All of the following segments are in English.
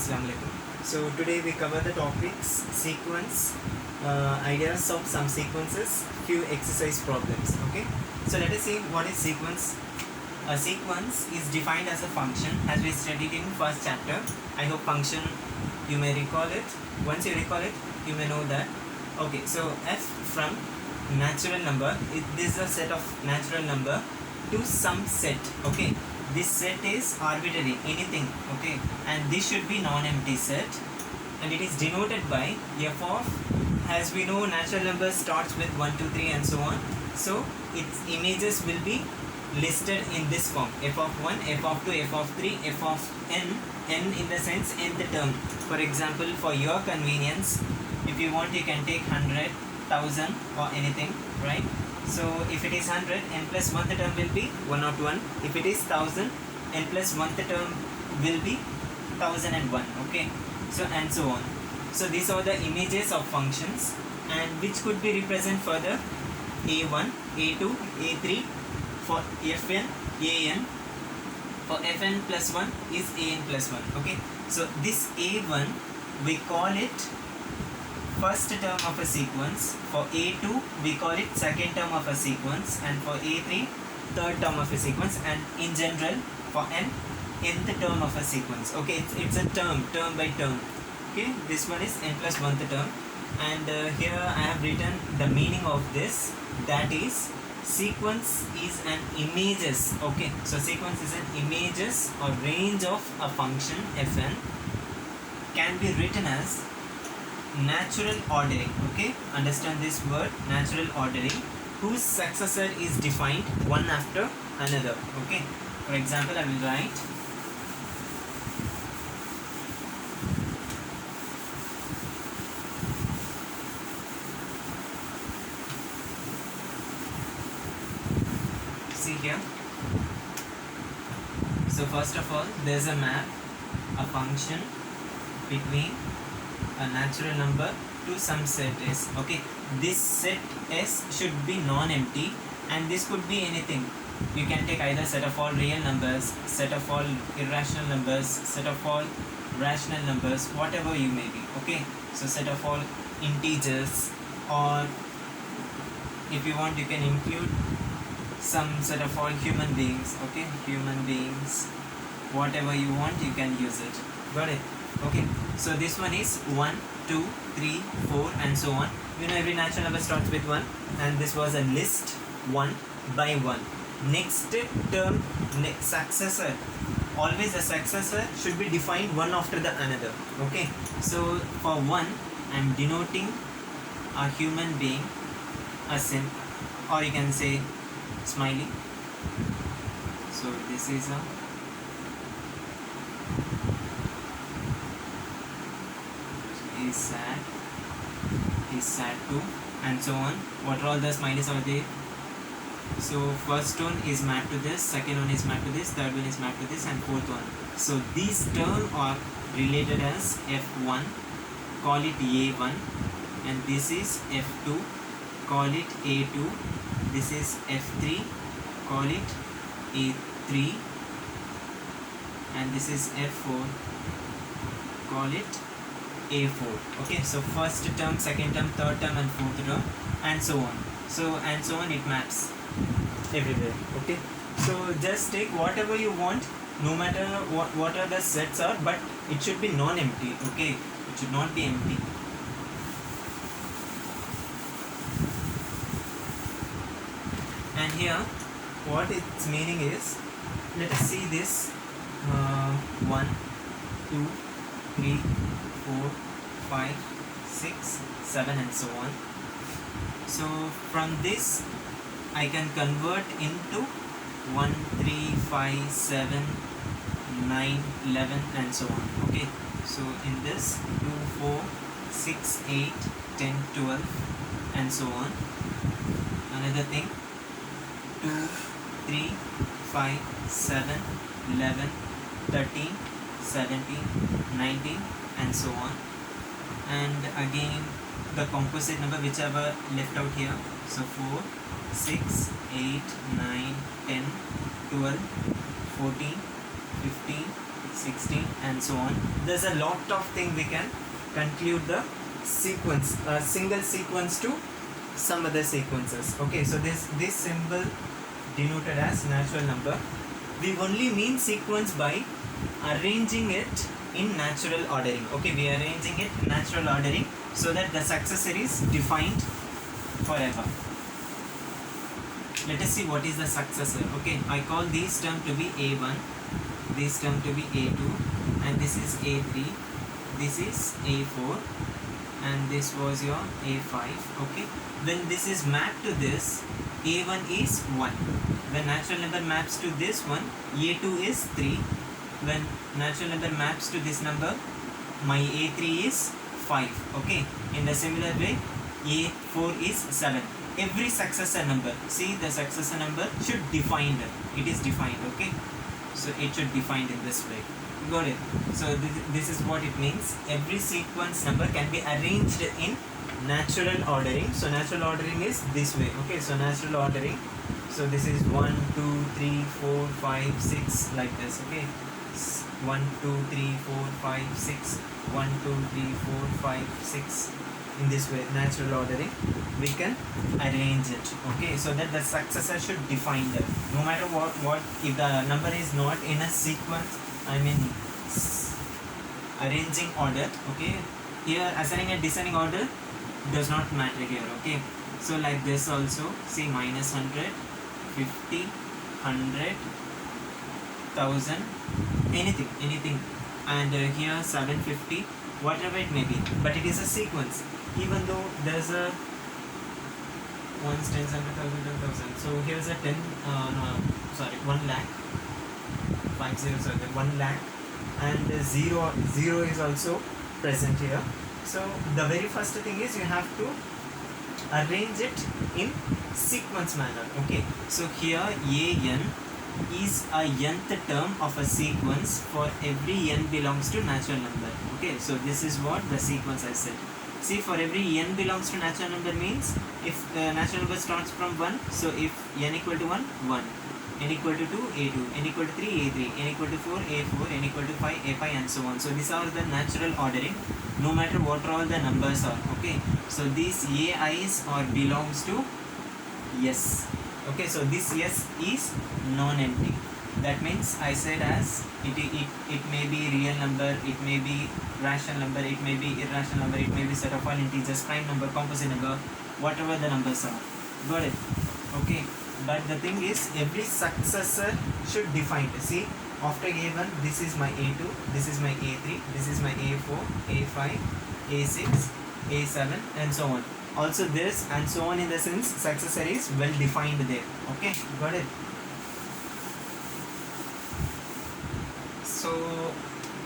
Assalamu alaikum. So today we cover the topics sequence, ideas of some sequences, few exercise problems. Okay. So let us see what is sequence. A sequence is defined as a function, as we studied in first chapter. I hope function you may recall it. Once you recall it, you may know that. Okay. So f from natural number. This is a set of natural number to some set. Okay. This set is arbitrary, anything, okay, and this should be non-empty set, and it is denoted by f of, as we know, natural number starts with 1, 2, 3 and so on, so its images will be listed in this form: f of 1, f of 2, f of 3, f of n in the sense nth term. For example, for your convenience, if you want, you can take 100, 1000 or anything, right? So if it is 100, n plus 1th term will be 101. If it is 1000, n plus 1th term will be 1001. Okay, so and so on. So these are the images of functions, and which could be represented further: a1, a2, a3 for fn, an. For fn plus 1 is an plus 1. Okay, so this a1 we call it first term of a sequence, for a2 we call it second term of a sequence, and for a3 third term of a sequence, and in general for n, nth term of a sequence. Okay, it's a term by term. Okay, this one is n plus 1th term, and here I have written the meaning of this, that is, sequence is an images. Okay, so sequence is an images or range of a function fn, can be written as natural ordering. Okay, understand this word, natural ordering, whose successor is defined one after another. Okay, for example, I will write see here. So first of all, there's a map, a function between a natural number to some set S. Okay, this set S should be non-empty, and this could be anything. You can take either set of all real numbers, set of all irrational numbers, set of all rational numbers, whatever you may be. Okay, so set of all integers, or if you want, you can include some set of all human beings. Okay, human beings, whatever you want, you can use it. Got it? Okay, so this one is 1, 2, 3, 4 and so on. You know, every natural number starts with 1, and this was a list 1 by 1. Next term, next successor, always a successor should be defined one after the another. Okay, so for 1 I am denoting a human being, a sim, or you can say smiley. So this is a is sad too, and so on. What are all the smileys are there? So first one is mapped to this, second one is mapped to this, third one is mapped to this, and fourth one. So these terms are related as f1, call it a1, and this is f2, call it a2, this is f3, call it a3, and this is f4, call it a4. Okay, so first term, second term, third term and fourth term, and so on. So and so on, it maps everywhere. Okay, so just take whatever you want, no matter what are the sets are, but it should be non-empty. Okay, it should not be empty. And here what its meaning is, let us see this: 1, 2, 3, 4, 5, 6, 7 and so on. So from this I can convert into 1, 3, 5, 7, 9, 11 and so on. Okay, so in this 2, 4, 6, 8, 10, 12 and so on. Another thing, 2, 3, 5, 7, 11, 13, 17, 19 and so on. And again the composite number whichever left out here, so 4, 6, 8, 9, 10, 12, 14, 15, 16, and so on. There's a lot of things we can conclude the sequence, a single sequence to some other sequences. Okay, so this symbol denoted as natural number. We only mean sequence by arranging it in natural ordering. Okay, we are arranging it in natural ordering so that the successor is defined forever. Let us see what is the successor. Okay, I call this term to be A1, this term to be A2, and this is A3, this is A4, and this was your A5. Okay, when this is mapped to this, A1 is 1. When natural number maps to this one, A2 is 3. When natural number maps to this number, my A3 is 5. Okay, in the similar way, A4 is 7. Every successor number, see, the successor number should defined, it is defined. Okay, so it should defined in this way. Got it? So this is what it means. Every sequence number can be arranged in natural ordering. So natural ordering is this way. Okay, so natural ordering, so this is 1 2 3 4 5 6 like this. Okay, 1 2 3 4 5 6, 1 2 3 4 5 6. In this way, natural ordering, we can arrange it. Okay, so that the successor should define that. No matter what, if the number is not in a sequence, I mean arranging order. Okay, here assigning a descending order does not matter here. Okay, so like this also, see, minus 100, 50, 100, 1000, anything, and here 750, whatever it may be, but it is a sequence. Even though there's a ones, 10, 100,000, 10,000. So here's a 10, no, sorry, 1 lakh, 5 zeros are there, 1 lakh, and zero is also present here. So the very first thing is you have to arrange it in sequence manner. Okay, so here an is a nth term of a sequence for every n belongs to natural number. Okay, so this is what the sequence I said. See, for every n belongs to natural number means if natural number starts from 1, so if n equal to 1, 1, n equal to 2, A2, n equal to 3, A3, n equal to 4, A4, n equal to 5, A5, and so on. So these are the natural ordering, no matter what all the numbers are. Okay, so these AIs or belongs to S. Okay, so this S is non-empty. That means I said as it may be real number, it may be rational number, it may be irrational number, it may be set of all integers, prime number, composite number, whatever the numbers are. Got it? Okay, but the thing is, every successor should define it. See, after A1, this is my A2, this is my A3, this is my A4, A5, A6, A7, and so on. Also this and so on, in the sense successor is well defined there. Okay, got it? So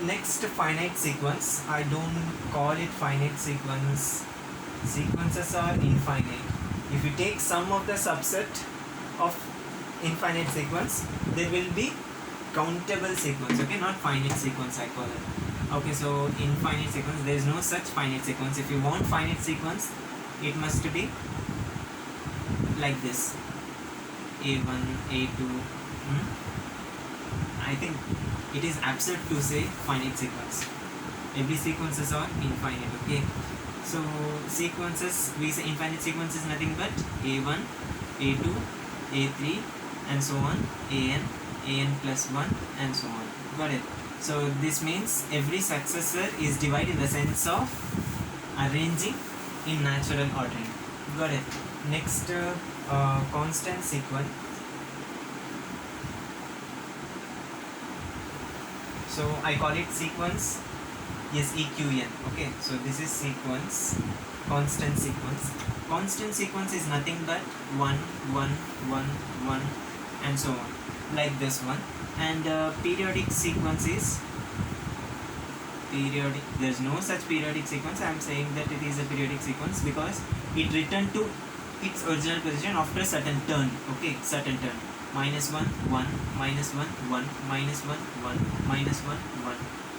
next, finite sequence. I don't call it finite sequence. Sequences are infinite. If you take sum of the subset of infinite sequence, there will be countable sequence. Okay, not finite sequence I call it. Okay, so infinite sequence, there is no such finite sequence. If you want finite sequence, it must be like this: A1, A2. I think it is absurd to say finite sequence. Every sequences are infinite. Okay, so sequences, we say infinite sequence is nothing but A1, A2, A3, and so on, an plus 1, and so on. Got it? So this means every successor is divided in the sense of arranging in natural ordering. Got it? Next, constant sequence. So I call it sequence SEQN. Okay, so this is sequence, constant sequence. Constant sequence is nothing but 1, 1, 1, 1, and so on, like this one. And periodic sequence is periodic. There's no such periodic sequence. I am saying that it is a periodic sequence because it returned to its original position after a certain turn. Okay, certain turn. Minus 1, 1, minus 1, 1, minus 1, 1, minus 1, 1,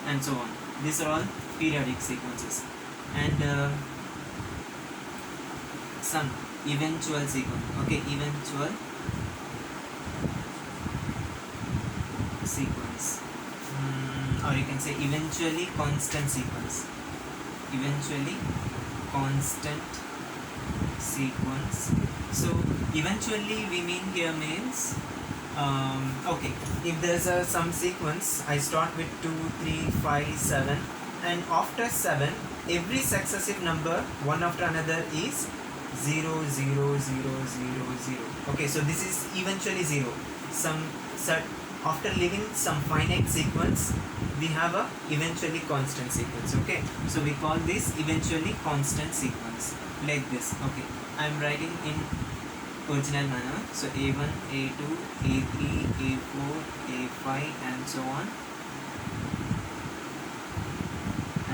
and so on. These are all periodic sequences. And some eventual sequence. Okay, eventual sequence. or you can say eventually constant sequence. Eventually constant sequence. So eventually we mean here means okay, if there's some sequence, I start with 2, 3, 5, 7, and after 7 every successive number one after another is 0, 0, 0, 0, 0. Okay, so this is eventually 0. Some set after leaving some finite sequence, we have a eventually constant sequence. Okay, so we call this eventually constant sequence like this. Okay, I'm writing in original manner. So A1, A2, A3, A4, A5 and so on,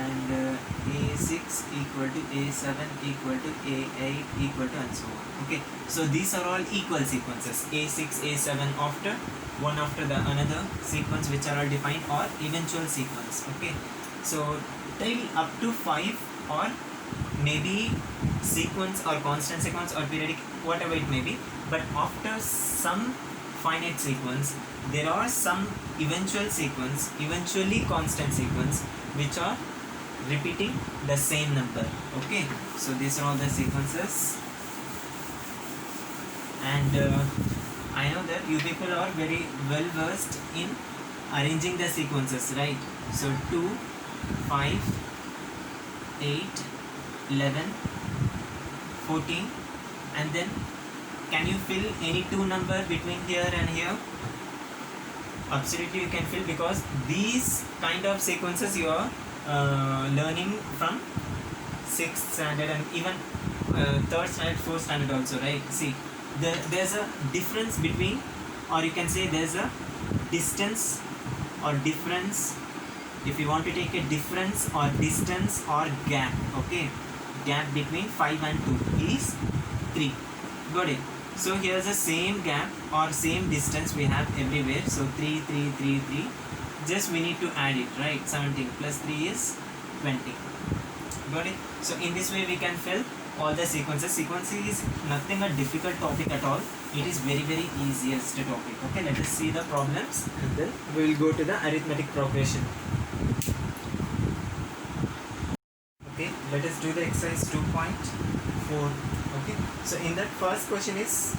and A6 equal to A7 equal to A8 equal to and so on. Okay, so these are all equal sequences. A6, A7 after one after the another sequence, which are all defined, or eventual sequence. Okay, so till up to 5, or maybe sequence or constant sequence or periodic, whatever it may be, but after some finite sequence there are some eventual sequence, eventually constant sequence, which are repeating the same number. Okay, so these are all the sequences, and I know that you people are very well versed in arranging the sequences, right? So 2, 5, 8, 11, 14, and then can you fill any two number between here and here? Absolutely you can fill, because these kind of sequences you are learning from 6th standard and even 3rd standard, 4th standard also, right? See, there's a difference between, or you can say there's a distance or difference. If you want to take a difference or distance or gap, okay, gap between 5 and 2 is 3. Got it? So here's the same gap or same distance we have everywhere. So 3, 3, 3, 3. Just we need to add it, right? 17 plus 3 is 20. Got it? So in this way we can fill all the sequences. Sequence is nothing a difficult topic at all. It is very easiest topic. Okay, let us see the problems and then we will go to the arithmetic progression. Okay, let us do the exercise 2.4. Okay, so in that first question is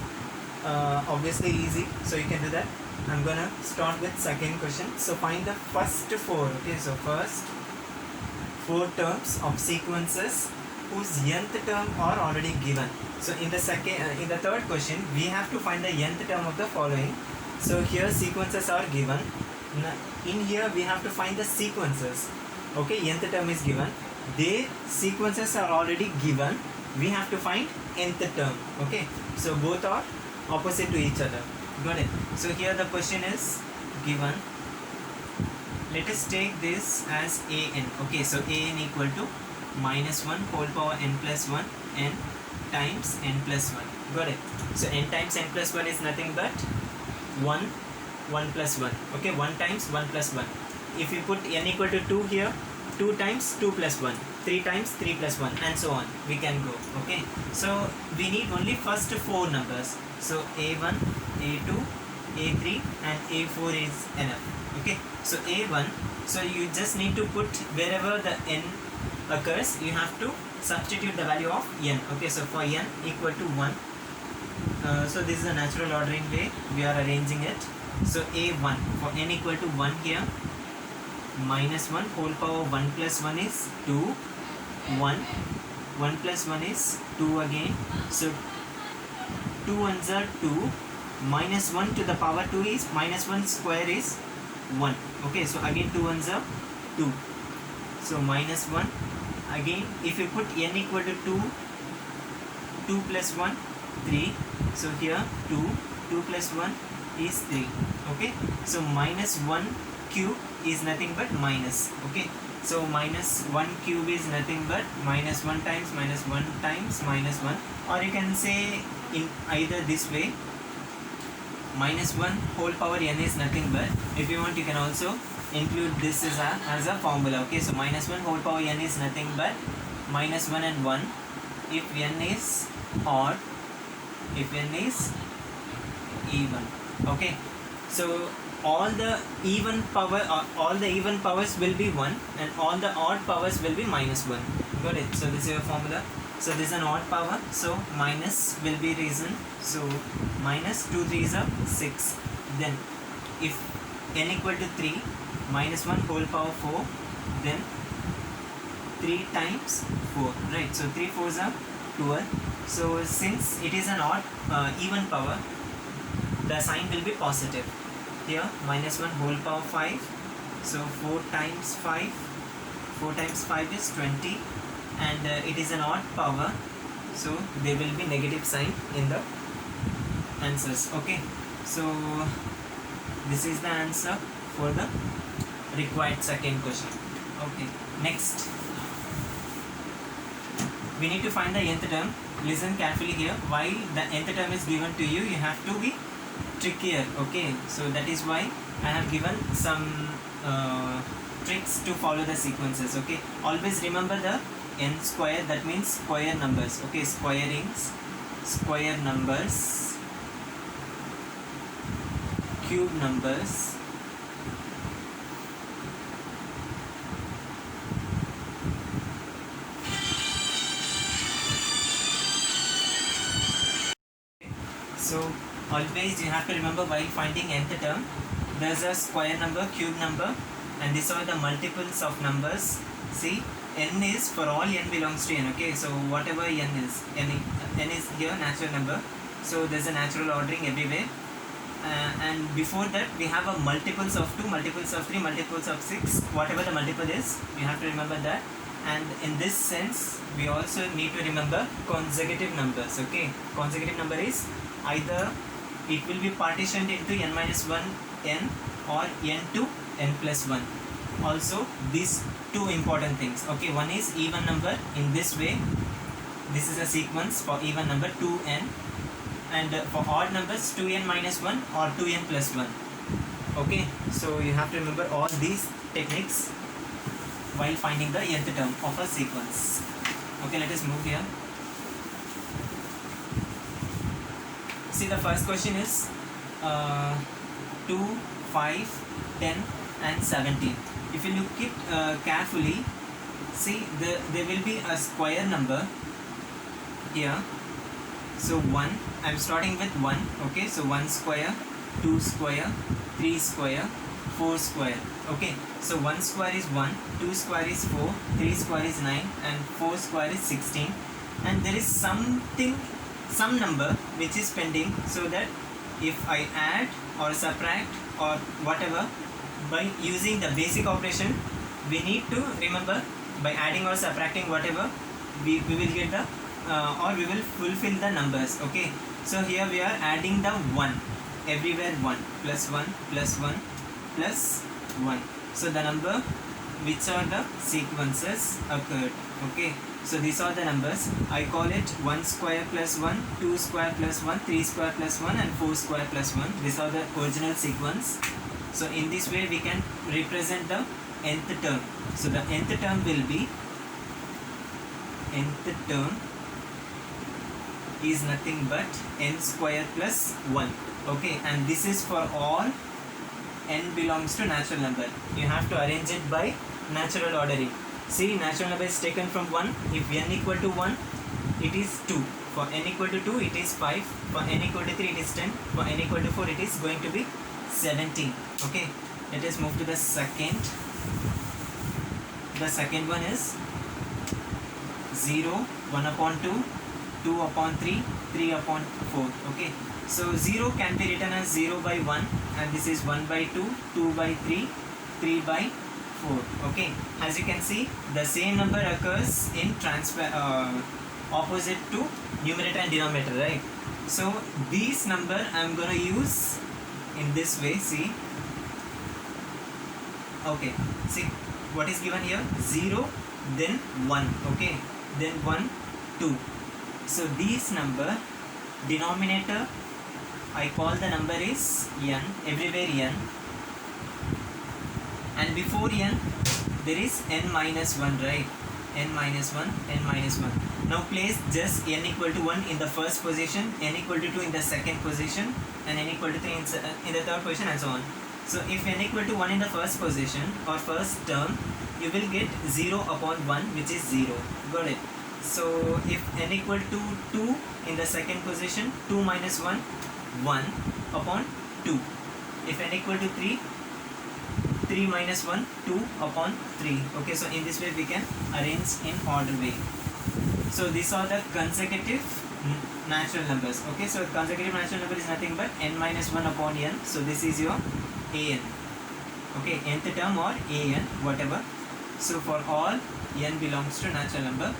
obviously easy, so you can do that. I'm gonna start with second question. So find the first 4. Okay, so first 4 terms of sequences whose nth term are already given. So in the third question we have to find the nth term of the following. So here sequences are given. In here we have to find the sequences. Okay, nth term is given. Their sequences are already given. We have to find nth term. Okay, so both are opposite to each other. Got it? So here the question is given. Let us take this as an. Okay, so an equal to -1 whole power n plus 1 n times n plus 1. Got it? So n times n plus 1 is nothing but 1, 1 plus 1. Okay, 1 times 1 plus 1. If you put n equal to 2 here, 2 times 2 plus 1, 3 times 3 plus 1, and so on. We can go. Okay, so we need only first 4 numbers. So a1, a2, a3 and a4 is enough. Okay, so a1, so you just need to put wherever the n occurs, you have to substitute the value of n. Okay, so for n equal to 1, so this is a natural ordering way we are arranging it. So a1 for n equal to 1 here, -1 whole power 1 plus 1 is 2, 1, 1 plus 1 is 2 again. So 2 ones are 2, -1 to the power 2 is -1 square is 1. Okay, so again 2 ones are 2. So -1 again. If you put n equal to 2, 2 plus 1, 3. So here 2, 2 plus 1 is 3. Okay, so -1 cube is nothing but minus. Okay, so -1 cube is nothing but -1 times -1 times -1, or you can say in either this way, -1 whole power n is nothing but, if you want you can also include this as a formula. Okay, so -1 whole power n is nothing but -1 and 1 if n is odd, if n is even. Okay, so all the even power, all the even powers will be 1 and all the odd powers will be minus 1. Got it? So this is your formula. So this is an odd power, so minus will be reason. So minus 2 3s are 6. Then if n equal to 3, minus 1 whole power 4, then 3 times 4, right? So 3 4s are 12. So since it is an odd even power, the sign will be positive. Here minus 1 whole power 5, so 4 times 5, 4 times 5 is 20, and it is an odd power, so there will be negative sign in the answers. Okay, so this is the answer for the required second question. Okay, next we need to find the nth term. Listen carefully here. While the nth term is given to you, you have to be trickier. Okay, so that is why I have given some tricks to follow the sequences. Okay, always remember the n square, that means square numbers. Okay, squarings, square numbers, cube numbers, so always you have to remember while finding nth term, there's a square number, cube number, and these are the multiples of numbers. See, n is for all n belongs to n. Okay, so whatever n is, n is here natural number, so there's a natural ordering everywhere. And before that we have a multiples of 2, multiples of 3, multiples of 6, whatever the multiple is, you have to remember that. And in this sense we also need to remember consecutive numbers. Okay, consecutive number is either it will be partitioned into n minus 1 n or n to n plus 1. Also these two important things. Okay, one is even number. In this way, this is a sequence for even number 2n, and for odd numbers 2n minus 1 or 2n plus 1. Okay, so you have to remember all these techniques while finding the nth term of a sequence. Okay, let us move here. See, the first question is 2, 5, 10 and 17. If you look it carefully, see there will be a square number here. So 1, I am starting with 1. Okay, so 1 square, 2 square, 3 square, 4 square. Okay, so 1 square is 1, 2 square is 4, 3 square is 9 and 4 square is 16. And there is something, some number which is pending, so that if I add or subtract or whatever, by using the basic operation, we need to remember by adding or subtracting whatever, we will get the or we will fulfill the numbers. Okay, so here we are adding the 1, everywhere 1, plus 1, plus 1, plus 1. So the number which are the sequences occurred. Okay, so these are the numbers. I call it 1 square plus 1, 2 square plus 1, 3 square plus 1 and 4 square plus 1. These are the original sequence. So in this way we can represent the nth term. So the nth term will be, nth term is nothing but n square plus 1. Okay, and this is for all n belongs to natural number. You have to arrange it by natural ordering. See, natural number is taken from 1. If n equal to 1, it is 2. For n equal to 2, it is 5. For n equal to 3, it is 10. For n equal to 4, it is going to be 17. Okay, let us move to the second. The second one is 0, 1 upon 2, 2 upon 3, 3 upon 4. Okay, so 0 can be written as 0 by 1, and this is 1 by 2, 2 by 3, 3 by 4. Okay, as you can see, the same number occurs in opposite to numerator and denominator, right? So these number I am going to use in this way. See, okay, see what is given here, 0, then 1. Okay, then 1, 2. So these number, denominator, I call the number is n, everywhere n, and before n there is n minus 1, right? N minus 1, n minus 1. Now place just n equal to 1 in the first position, n equal to 2 in the second position, and n equal to 3 in the third position, and so on. So if n equal to 1 in the first position or first term, you will get 0 upon 1, which is 0. Got it? So if n equal to 2 in the second position, 2 minus 1, 1 upon 2. If n equal to 3, 3 minus 1, 2 upon 3. Okay, so in this way we can arrange in order way. So these are the consecutive natural numbers. Okay, so consecutive natural number is nothing but n minus 1 upon n. So this is your an. Okay, nth term or an, whatever. So for all n belongs to natural number,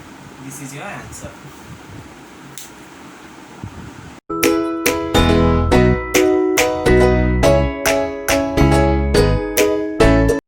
this is your answer.